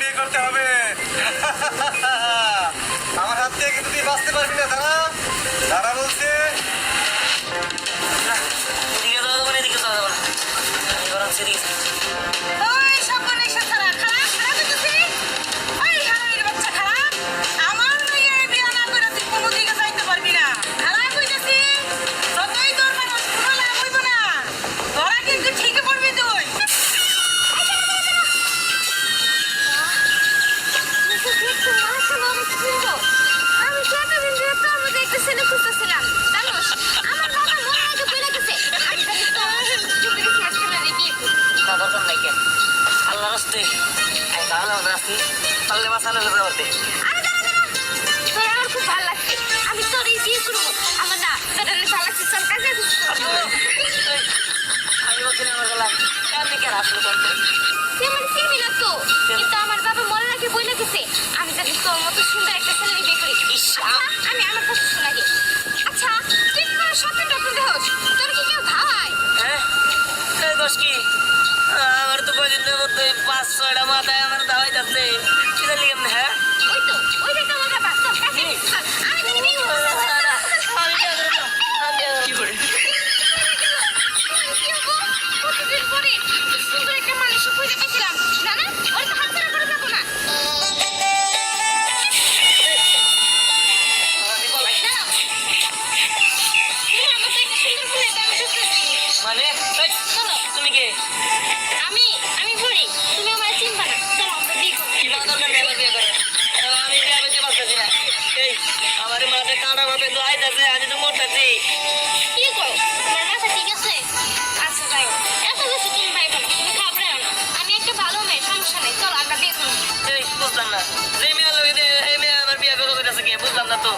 বিয়ে করতে হবে। আমার হাত থেকে কিন্তু তুই বাঁচতে পারবি না। দাঁড়া দাঁড়া বলছে। এদিকে যাওয়া যাবে না, এদিকে যাওয়া যাবে না, এবার হচ্ছে এদিকে। ওই সকলে সারা খারাপ খারাপ হইতেছে। ওই হারামির বাচ্চা খারাপ। আমার লইয়া এই বিয়া না কইরা তুই কোনো দিকে যাইতে পারবি না। খারাপ হইতেছি। যতই তোর মানুষ কোনো লাভ হইব না। তোরা কিন্তু ঠিকই পড়বি তুই। আমি তো এতদিন ধরে তোর মধ্যে একটা ছেলে খুঁজতেছিলাম জানোস আমার বাবা মনে আগে বলে গেছে আমি জানি তো চুপে গেছি একটা ছেলে বিয়ে করবো। তা দরকার নাই কেন, আল্লাহ রাস্তে আমি তাহলে আমাদের আসি, পারলে বাঁচানো হলে যাওয়াতে। আরে দাঁড়া দাঁড়া তোর আমার খুব ভালো লাগছে আমি তোর এই বিয়ে করবো আমার না তোর ভালো লাগছে চল কাজে আমি বলছি না আমার গলা আপনি কেন আসলে করতে তুই আমার চিনবি না তো কিন্তু আমার বাবা মনে আগে বলে গেছে আমি জানি তোর মতো সুন্দর একটা ছেলে বিয়ে করি। আমি আমার কথা শোনাগে আচ্ছা তুই কি কোনো স্বপ্ন টপ্ন দেখোস তোর কি কেউ খাওয়ায়? হ্যাঁ এই দোষ কি, আমার তো কদিন দেবো তুই 5-6টা মাথায় আমার দাওয়াই যাচ্ছে, সেটা লিখে এমনি। হ্যাঁ ওইটা তো আমার বাবা তোর কাছে আমি তোকে বিয়ে করবো। কি করে কতদিন পরে সুন্দর একটা মানুষ খুঁজে পেয়েছিলাম না না ওর তো হাত ছাড়া করে যাবো না। মানে তুমি কে? আমি বলি তুমি আমার চিনবা না চলো আমরা বিয়ে করবো। কি দরকার নেই আমার বিয়ে করে, আমি বিয়ে করতে পারতেছি না। এই আমার মাথায় কাঁটা ভাবে দোয়াইতেছে, আমি তো মরতেছি। কি করো তোমার মাথা ঠিক আছে? আচ্ছা যাই হোক, এত কিছু তুমি পাইবে না তুমি ঘাবড়াও না আমি একটা ভালো মেয়ে সমস্যা নেই চলো আমরা বিয়ে করবো। এই বুঝলাম না, যে মেয়ে লোক এই মেয়ে আমার বিয়ে করতে কে বুঝলাম না তো।